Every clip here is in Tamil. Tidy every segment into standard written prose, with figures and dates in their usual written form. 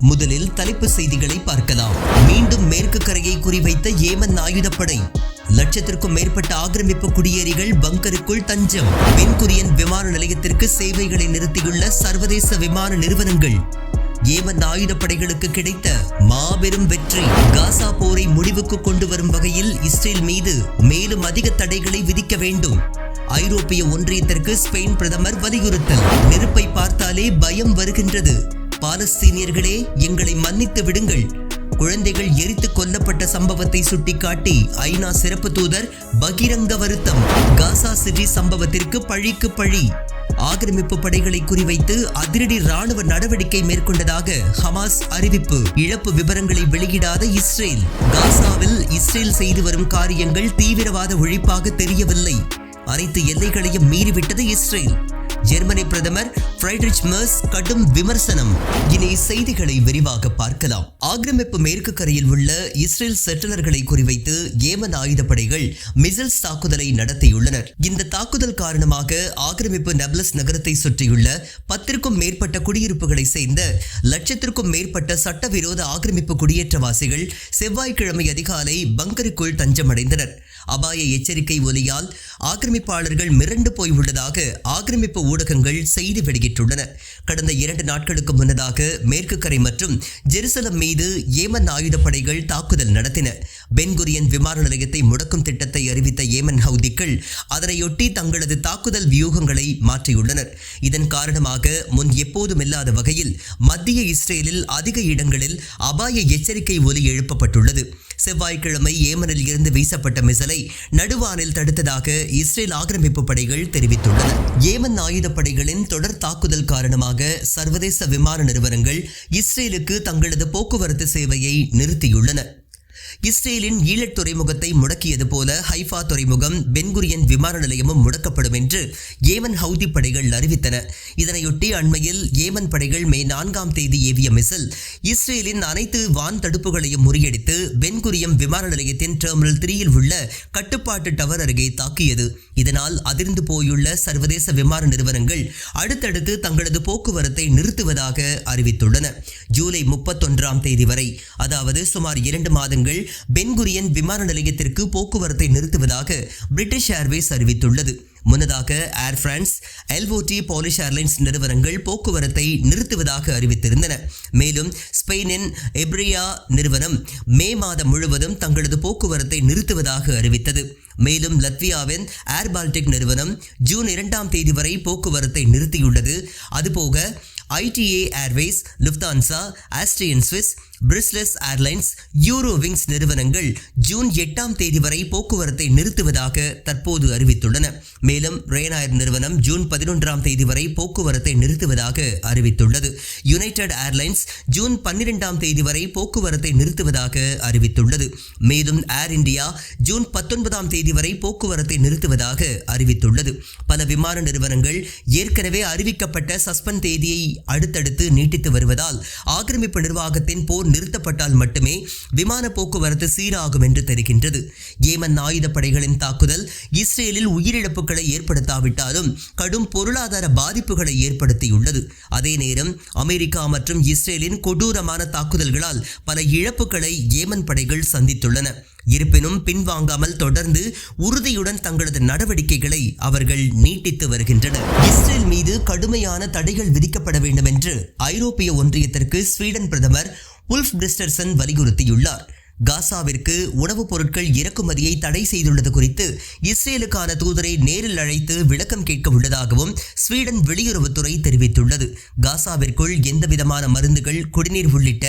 முதலில் தலைப்பு செய்திகளை பார்க்கலாம். மீண்டும் மேற்கு கரையை குறிவைத்த ஏமன் ஆயுதப்படை. லட்சத்திற்கும் மேற்பட்ட ஆக்கிரமிப்பு குடியேறிகள் பங்கருக்குள் தஞ்சம். பென்குரியன் விமான நிலையத்திற்கு சேவைகளை நிறுத்தியுள்ள சர்வதேச விமான நிறுவனங்கள். ஏமன் ஆயுதப்படைகளுக்கு கிடைத்த மாபெரும் வெற்றி. காசா போரை முடிவுக்கு கொண்டு வரும் வகையில் இஸ்ரேல் மீது மேலும் அதிக தடைகளை விதிக்க வேண்டும். ஐரோப்பிய ஒன்றியத்திற்கு ஸ்பெயின் பிரதமர் வலியுறுத்தல். நெருப்பை பார்த்தாலே பயம் வருகின்றது. பாலஸ்தீனியர்களே, எங்களை மன்னித்து விடுங்கள். குழந்தைகள் எரித்து கொல்லப்பட்ட சம்பவத்தை சுட்டிக்காட்டி ஐநா சிறப்பு தூதர் பகிரங்க வருத்தம். காசா சிட்டி சம்பவத்திற்கு பழிக்கு பழி. ஆக்கிரமிப்பு படைகளை குறிவைத்து அதிரடி ராணுவ நடவடிக்கை மேற்கொண்டதாக ஹமாஸ் அறிவிப்பு. இழப்பு விவரங்களை வெளியிடாத இஸ்ரேல். காசாவில் இஸ்ரேல் செய்து வரும் காரியங்கள் தீவிரவாத ஒழிப்பாக தெரியவில்லை. அனைத்து எல்லைகளையும் மீறிவிட்டது இஸ்ரேல். ஜெர்மனி பிரதமர் ஃப்ரைட்ரிச் மெர்ஸ் கடும் விமர்சனம். இனி செய்திகளை விரிவாக பார்க்கலாம். ஆக்கிரமிப்பு மேற்கு கரையில் உள்ள இஸ்ரேல் செட்டிலர்களை குறிவைத்து ஏமன் ஆயுதப்படைகள் மிசைல்ஸ் தாக்குதலை நடத்தியுள்ளனர். இந்த தாக்குதல் காரணமாக ஆக்கிரமிப்பு நப்லஸ் நகரத்தை சுற்றியுள்ள 10க்கும் மேற்பட்ட குடியிருப்புகளை சேர்ந்த லட்சத்திற்கும் மேற்பட்ட சட்டவிரோத ஆக்கிரமிப்பு குடியேற்றவாசிகள் செவ்வாய்க்கிழமை அதிகாலை பங்கருக்குள் தஞ்சமடைந்தனர். அபாய எச்சரிக்கை ஒலியால் ஆக்கிரமிப்பாளர்கள் மிரண்டு போய் உள்ளதாக ஆக்கிரமிப்பு ஊடகங்கள் செய்தி வெளியிட்டுள்ளன. கடந்த 2 நாட்களுக்கு முன்னதாக மேற்கு கரை மற்றும் ஜெருசலம் மீது ஏமன் ஆயுதப்படைகள் தாக்குதல் நடத்தின. பென்குரியன் விமான நிலையத்தை முடக்கும் திட்டத்தை அறிவித்த ஏமன் ஹவுதிகள் அதனையொட்டி தங்களது தாக்குதல் வியூகங்களை மாற்றியுள்ளனர். இதன் காரணமாக முன் எப்போதும் இல்லாத வகையில் மத்திய இஸ்ரேலில் அதிக இடங்களில் அபாய எச்சரிக்கை ஒலி எழுப்பப்பட்டுள்ளது. செவ்வாய்க்கிழமை ஏமனில் இருந்து வீசப்பட்ட மிசலை நடுவானில் தடுத்ததாக இஸ்ரேல் ஆக்கிரமிப்பு படைகள் தெரிவித்துள்ளன. ஏமன் ஆயுதப்படைகளின் தொடர் தாக்குதல் காரணமாக சர்வதேச விமான நிறுவனங்கள் இஸ்ரேலுக்கு தங்களது போக்குவரத்து சேவையை நிறுத்தியுள்ளன. இஸ்ரேலின் ஈலட் துறைமுகத்தை முடக்கியது போல ஹைஃபா துறைமுகம், பென்குரியன் விமான நிலையமும் முடக்கப்படும் என்று ஏமன் ஹவுதி படைகள் அறிவித்தன. இதனையொட்டி அண்மையில் ஏமன் படைகள் மே 4ஆம் தேதி ஏவிய மிசைல் இஸ்ரேலின் அனைத்து வான் தடுப்புகளையும் முறியடித்து பென்குரியம் விமான நிலையத்தின் டெர்மினல் 3 உள்ள கட்டுப்பாட்டு டவர் அருகே தாக்கியது. இதனால் அதிர்ந்து போயுள்ள சர்வதேச விமான நிறுவனங்கள் அடுத்தடுத்து தங்களது போக்குவரத்தை நிறுத்துவதாக அறிவித்துள்ளன. ஜூலை 31ஆம் தேதி வரை, அதாவது சுமார் 2 மாதங்கள் பென்குரியன் விமான நிலையத்திற்கு போக்குவரத்தை நிறுத்துவதாக பிரிட்டிஷ் ஏர்வேஸ் அறிவித்துள்ளது. முன்னதாக Air France, LOT, Polish airlines நிறுவனங்கள் போக்குவரத்தை நிறுத்துவதாக அறிவித்திருந்தன. மேலும் ஸ்பெயினின் எப்ரியா நிறுவனம் மே மாதம் முழுவதும் தங்களது போக்குவரத்தை நிறுத்துவதாக அறிவித்தது. மேலும் லத்வியாவின் ஏர் பால்டிக் நிறுவனம் ஜூன் 2ஆம் தேதி வரை போக்குவரத்தை நிறுத்தியுள்ளது. அதுபோக ITA airways, Lufthansa, Austrian Swiss, Brussels airlines, Eurowings நிறுவனங்கள் ஜூன் 8ஆம் தேதி வரை போக்குவரத்தை நிறுத்துவதாக தற்போது அறிவித்துள்ளன. மேலும் ரேனாயர் நிறுவனம் ஜூன் 11ஆம் தேதி வரை போக்குவரத்தை நிறுத்துவதாக அறிவித்துள்ளது. யுனைடெட் ஏர்லைன்ஸ் ஜூன் 12ஆம் தேதி வரை போக்குவரத்தை நிறுத்துவதாக அறிவித்துள்ளது. மேலும் ஏர் இந்தியா ஜூன் 19ஆம் தேதி வரை போக்குவரத்தை நிறுத்துவதாக அறிவித்துள்ளது. பல விமான நிறுவனங்கள் ஏற்கனவே அறிவிக்கப்பட்ட சஸ்பெண்ட் தேதியை அடுத்தடுத்து நீட்டித்து வருவதால் ஆக்கிரமிப்பு நிர்வாகத்தின் போர் நிறுத்தப்பட்டால் மட்டுமே விமான போக்குவரத்து சீராகும் என்று தெரிகின்றது. ஏமன் ஆயுதப்படைகளின் தாக்குதல் இஸ்ரேலில் உயிரிழப்புகளை ஏற்படுத்தாவிட்டாலும் கடும் பொருளாதார பாதிப்புகளை ஏற்படுத்தியுள்ளது. அதே நேரம் அமெரிக்கா மற்றும் இஸ்ரேலின் கொடூரமான தாக்குதல்களால் பல இழப்புகளை ஏமன் படைகள் சந்தித்துள்ளன. இருப்பினும் பின்வாங்காமல் தொடர்ந்து உறுதியுடன் தங்களது நடவடிக்கைகளை அவர்கள் நீட்டித்து வருகின்றனர். இஸ்ரேல் மீது கடுமையான தடைகள் விதிக்கப்பட வேண்டும் என்று ஐரோப்பிய ஒன்றியத்திற்கு ஸ்வீடன் பிரதமர் உல்ஃப் கிறிஸ்டர்சன் வலியுறுத்தியுள்ளார். காசாவிற்கு உணவுப் பொருட்கள் இறக்குமதியை தடை செய்துள்ளது குறித்து இஸ்ரேலுக்கான தூதரை நேரில் அழைத்து விளக்கம் கேட்க உள்ளதாகவும் ஸ்வீடன் வெளியுறவுத்துறை தெரிவித்துள்ளது. காசாவிற்குள் எந்தவிதமான மருந்துகள், குடிநீர் உள்ளிட்ட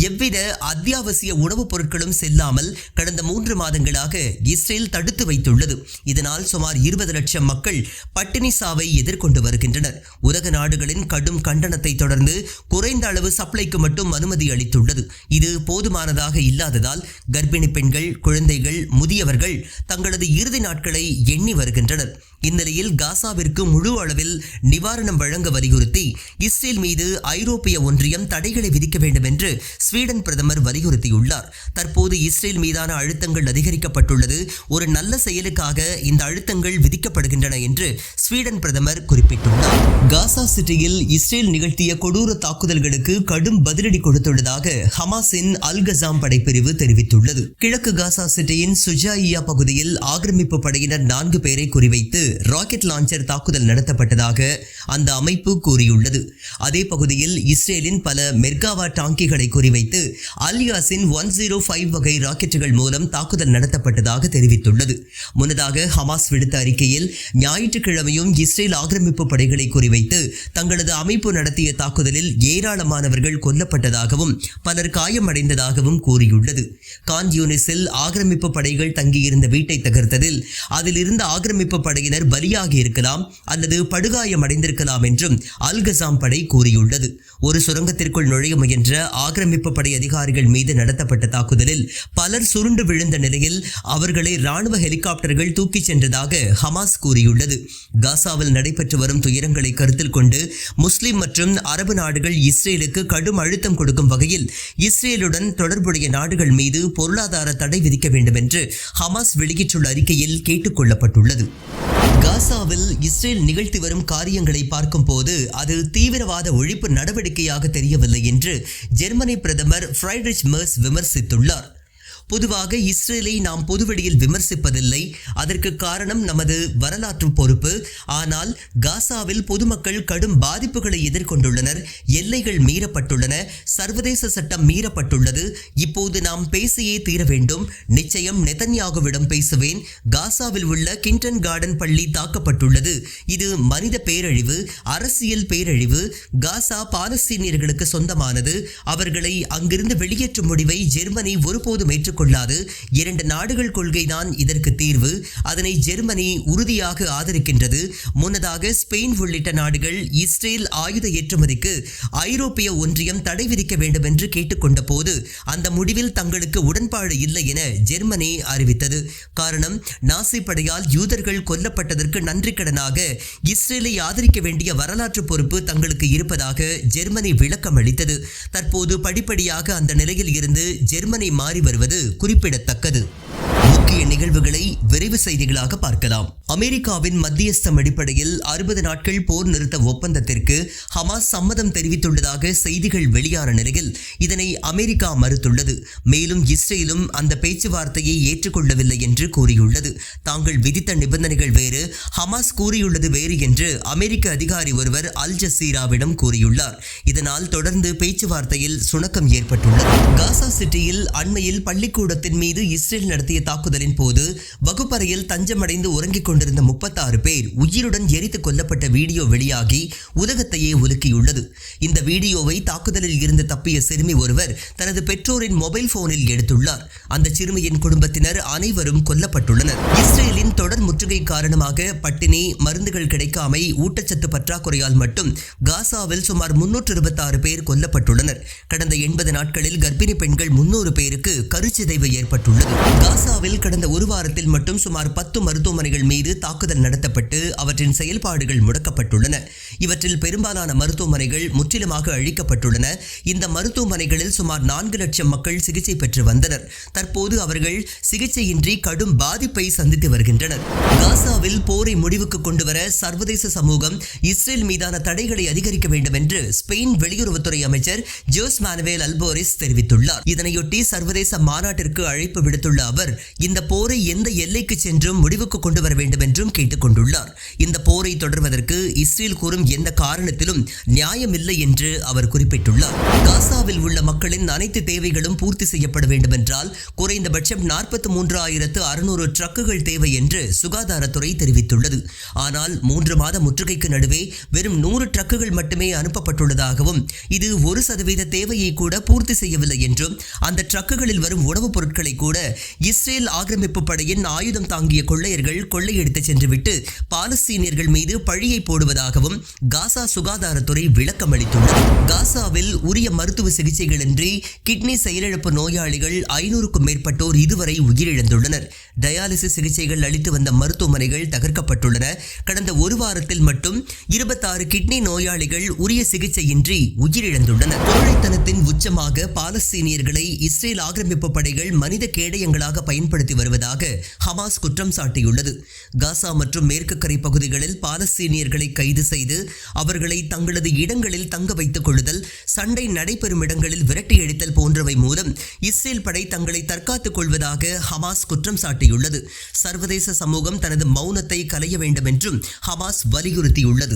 எவ்வித அத்தியாவசிய உணவுப் பொருட்களும் செல்லாமல் கடந்த 3 மாதங்களாக இஸ்ரேல் தடுத்து வைத்துள்ளது. இதனால் சுமார் 20 லட்சம் மக்கள் பட்டினி சாவை எதிர்கொண்டு வருகின்றனர். உலக நாடுகளின் கடும் கண்டனத்தை தொடர்ந்து குறைந்த அளவு சப்ளைக்கு மட்டும் அனுமதி அளித்துள்ளது. இது போதுமானதாக இல்லாததால் இருப்பதால் கர்ப்பிணி பெண்கள், குழந்தைகள், முதியவர்கள் தங்களது இறுதி நாட்களை எண்ணி வருகின்றனர். இந்நிலையில் காசாவிற்கு முழு அளவில் நிவாரணம் வழங்க வலியுறுத்தி இஸ்ரேல் மீது ஐரோப்பிய ஒன்றியம் தடைகளை விதிக்க வேண்டும் என்று ஸ்வீடன் பிரதமர் வலியுறுத்தியுள்ளார். தற்போது இஸ்ரேல் மீதான அழுத்தங்கள் அதிகரிக்கப்பட்டுள்ளது. ஒரு நல்ல செயலுக்காக இந்த அழுத்தங்கள் விதிக்கப்படுகின்றன என்று ஸ்வீடன் பிரதமர் குறிப்பிட்டுள்ளார். காசா சிட்டியில் இஸ்ரேல் நிகழ்த்திய கொடூர தாக்குதல்களுக்கு கடும் பதிலடி கொடுத்துள்ளதாக ஹமாஸின் அல்-கசாம் படைப்பிரிவு தெரிவித்துள்ளது. கிழக்கு காசா சிட்டியின் சுஜாயியா பகுதியில் ஆக்கிரமிப்பு படையினர் 4 பேரை குறிவைத்து ராக்கெட் லான்ச்சர் தாக்குதல் நடத்தப்பட்டதாக அந்த அமைப்பு கூறியுள்ளது. அதே பகுதியில் இஸ்ரேலின் பல மெர்காவா டாங்கிகளை குறிவைத்து அல்-யாசின் 105 வகை ராக்கெட்டுகள் மூலம் தாக்குதல் நடத்தப்பட்டதாக தெரிவித்துள்ளது. முன்னதாக ஹமாஸ் விடுத்த அறிக்கையில் ஞாயிற்றுக்கிழமையும் இஸ்ரேல் ஆக்கிரமிப்பு படைகளை குறிவைத்து தங்களது அமைப்பு நடத்திய தாக்குதலில் ஏராளமானவர்கள் கொல்லப்பட்டதாகவும் பலர் காயமடைந்ததாகவும் கூறியுள்ளது. கான் யூனிஸில் ஆக்கிரமிப்பு படைகள் தங்கியிருந்த வீட்டை தகர்த்ததில் அதில் இருந்த ஆக்கிரமிப்பு படையினர் பலியாகி இருக்கலாம் அல்லது படுகாயமடைந்திருக்கலாம் என்றும் அல்-கசாம் படை கூறியுள்ளது. ஒரு சுரங்கத்திற்குள் நுழைய முயன்ற ஆக்கிரமிப்பு படை அதிகாரிகள் மீது நடத்தப்பட்ட தாக்குதலில் பலர் சுருண்டு விழுந்த நிலையில் அவர்களை ராணுவ ஹெலிகாப்டர்கள் தூக்கிச் சென்றதாக ஹமாஸ் கூறியுள்ளது. காசாவில் நடைபெற்று வரும் துயரங்களை கருத்தில் கொண்டு முஸ்லிம் மற்றும் அரபு நாடுகள் இஸ்ரேலுக்கு கடும் அழுத்தம் கொடுக்கும் வகையில் இஸ்ரேலுடன் தொடர்புடைய நாடுகள் மீது பொருளாதார தடை விதிக்க வேண்டும் என்று ஹமாஸ் வெளியிட்டுள்ள அறிக்கையில் கேட்டுக் கொள்ளப்பட்டுள்ளது. காசாவில் இஸ்ரேல் நிகழ்த்தி வரும் காரியங்களை பார்க்கும் போது அது தீவிரவாத ஒழிப்பு நடவடிக்கையாக தெரியவில்லை என்று ஜெர்மனி பிரதமர் ஃப்ரைட்ரிச் மெர்ஸ் விமர்சித்துள்ளார். பொதுவாக இஸ்ரேலை நாம் பொதுவெளியில் விமர்சிப்பதில்லை. அதற்கு காரணம் நமது வரலாற்று பொறுப்பு. ஆனால் காசாவில் பொதுமக்கள் கடும் பாதிப்புகளை எதிர்கொண்டுள்ளனர். எல்லைகள் மீறப்பட்டுள்ளன. சர்வதேச சட்டம் மீறப்பட்டுள்ளது. இப்போது நாம் பேசியே தீர வேண்டும். நிச்சயம் நெதன்யாகுவிடம் பேசுவேன். காசாவில் உள்ள கிண்டன் கார்டன் பள்ளி தாக்கப்பட்டுள்ளது. இது மனித பேரழிவு, அரசியல் பேரழிவு. காசா பாலஸ்தீனியர்களுக்கு சொந்தமானது. அவர்களை அங்கிருந்து வெளியேற்றும் முடிவை ஜெர்மனி ஒருபோதும் ஏற்றுக்கொள்ளாது. 2 நாடுகள் கொள்கைதான் இதற்கு தீர்வு. அதனை ஜெர்மனி உறுதியாக ஆதரிக்கின்றது. முன்னதாக ஸ்பெயின் உள்ளிட்ட நாடுகள் இஸ்ரேல் ஆயுத ஏற்றுமதிக்கு ஐரோப்பிய ஒன்றியம் தடை விதிக்க வேண்டும் என்று கேட்டுக்கொண்ட போது அந்த முடிவில் தங்களுக்கு உடன்பாடு இல்லை என ஜெர்மனி அறிவித்தது. காரணம், நாசி படையால் யூதர்கள் கொல்லப்பட்டதற்கு நன்றிக்கடனாக இஸ்ரேலை ஆதரிக்க வேண்டிய வரலாற்று பொறுப்பு தங்களுக்கு இருப்பதாக ஜெர்மனி விளக்கம் அளித்தது. தற்போது படிப்படியாக அந்த நிலையில் இருந்து ஜெர்மனி மாறி வருவது குறிப்பிடத்தக்கது. முக்கிய நிகழ்வுகளை விரைவு செய்திகளாக பார்க்கலாம். அமெரிக்காவின் மத்தியஸ்தம் அடிப்படையில் 60 நாட்கள் போர் நிறுத்த ஒப்பந்தத்திற்கு ஹமாஸ் சம்மதம் தெரிவித்துள்ளதாக செய்திகள் வெளியான நிலையில் இதனை அமெரிக்கா மறுத்துள்ளது. மேலும் இஸ்ரேலும் அந்த பேச்சுவார்த்தையை ஏற்றுக்கொள்ளவில்லை என்று கூறியுள்ளது. தாங்கள் விதித்த நிபந்தனைகள் வேறு, ஹமாஸ் கூறியுள்ளது வேறு என்று அமெரிக்க அதிகாரி ஒருவர் அல் ஜசீராவிடம் கூறியுள்ளார். இதனால் தொடர்ந்து பேச்சுவார்த்தையில் சுணக்கம் ஏற்பட்டுள்ளது. காசா சிட்டியில் அண்மையில் பள்ளிக்கூடத்தின் மீது இஸ்ரேல் நடத்திய தாக்குதலின் போது வகுப்பறையில் தஞ்சமடைந்து உறங்கிக் கொண்டிருந்த 36 பேர் உயிருடன் எரித்து கொல்லப்பட்ட வீடியோ வெளியாகி உலகத்தையே உலுக்கியுள்ளது. இந்த வீடியோவை தாக்குதலில் இருந்து தப்பிய சிறுமி ஒருவர் தனது பெற்றோரின் மொபைல் போனில் எடுத்துள்ளார். அந்த சிறுமியின் குடும்பத்தினர் அனைவரும் கொல்லப்பட்டுள்ளனர். இஸ்ரேலின் தொடர் முற்றுகை காரணமாக பட்டினி, மருந்துகள் கிடைக்காமை, ஊட்டச்சத்து பற்றாக்குறையால் மட்டும் காசாவில் சுமார் 326 பேர் கொல்லப்பட்டுள்ளனர். கடந்த 80 நாட்களில் கர்ப்பிணி பெண்கள் 300 பேருக்கு கருச்சிதைவு ஏற்பட்டுள்ளது. காசாவில் கடந்த ஒரு வாரத்தில் மட்டும் சுமார் 10 மருத்துவமனைகள் மீது தாக்குதல் நடத்தப்பட்டு அவற்றின் செயல்பாடுகள் முடக்கப்பட்டுள்ளன. இவற்றில் பெரும்பாலான மருத்துவமனைகள் முற்றிலுமாக அழிக்கப்பட்டுள்ளன. இந்த மருத்துவமனைகளில் சுமார் 4 லட்சம் மக்கள் சிகிச்சை பெற்று வந்தனர். தற்போது அவர்கள் சிகிச்சையின்றி கடும் பாதிப்பை சந்தித்து வருகின்றனர். காசாவில் போரை முடிவுக்கு கொண்டுவர சர்வதேச சமூகம் இஸ்ரேல் மீதான தடைகளை அதிகரிக்க வேண்டும் என்று ஸ்பெயின் வெளியுறவுத்துறை அமைச்சர் ஜோஸ் மானுவேல் அல்போரிஸ் தெரிவித்துள்ளார். இதனையொட்டி சர்வதேச மாநாட்டிற்கு அழைப்பு விடுத்துள்ள அவர் இந்த போரை எந்த எல்லைக்கு சென்றும் முடிவுக்கு கொண்டு வர வேண்டும் என்றும் கேட்டுக் கொண்டுள்ளார். இந்த போரை தொடர்வதற்கு இஸ்ரேல் கூறும் எந்த காரணத்திலும் நியாயமில்லை என்று அவர் குறிப்பிட்டுள்ளார். காசாவில் உள்ள மக்களின் அனைத்து தேவைகளும் பூர்த்தி செய்யப்பட வேண்டும் என்றால் குறைந்தபட்சம் 43,600 ட்ரக்குகள் தேவை என்று சுகாதாரத்துறை தெரிவித்துள்ளது. ஆனால் 3 மாத முற்றுகைக்கு நடுவே வெறும் 100 ட்ரக்குகள் மட்டுமே அனுப்பப்பட்டுள்ளதாகவும் இது 1% தேவையை கூட பூர்த்தி செய்யவில்லை என்றும் அந்த ட்ரக்குகளில் வரும் உணவுப் உணவுப் பொருட்களை கூட இஸ்ரேல் ஆக்கிரமிப்பு படையின் ஆயுதம் தாங்கிய கொள்ளையர்கள் கொள்ளையடித்து சென்றுவிட்டு பாலஸ்தீனியர்கள் மீது பழியை போடுவதாகவும் காசா சுகாதாரத்துறை விளக்கம் அளித்துள்ளது. காசாவில் உரிய மருத்துவ சிகிச்சைகளின்றி கிட்னி செயலிழப்பு நோயாளிகள் 500க்கும் மேற்பட்டோர் இதுவரை உயிரிழந்துள்ளனர். டயாலிசிஸ் சிகிச்சைகள் அளித்து வந்த மருத்துவமனைகள் தகர்க்கப்பட்டுள்ளன. கடந்த ஒரு வாரத்தில் மட்டும் 26 கிட்னி நோயாளிகள் உரிய சிகிச்சையின்றி உயிரிழந்துள்ளனர். கோழைத்தனத்தின் உச்சமாக பாலஸ்தீனியர்களை இஸ்ரேல் ஆக்கிரமிப்பு படைகள் மனித கேடயங்களாக பயன்படுத்தி வருவதாக ஹமாஸ் குற்றம் சாட்டியுள்ளது. காசா மற்றும் மேற்கு கரை பகுதிகளில் பாலஸ்தீனியர்களை கைது செய்து அவர்களை தங்களது இடங்களில் தங்க வைத்துக் கொள்ளுதல், சண்டை நடைபெறும் இடங்களில் விரட்டியடித்தல் போன்றவை மூலம் இஸ்ரேல் படை தங்களை தற்காத்துக் கொள்வதாக ஹமாஸ் குற்றம் சாட்டியுள்ளது. சர்வதேச சமூகம் தனது மௌனத்தை களைய வேண்டும் என்றும் ஹமாஸ் வலியுறுத்தியுள்ளது.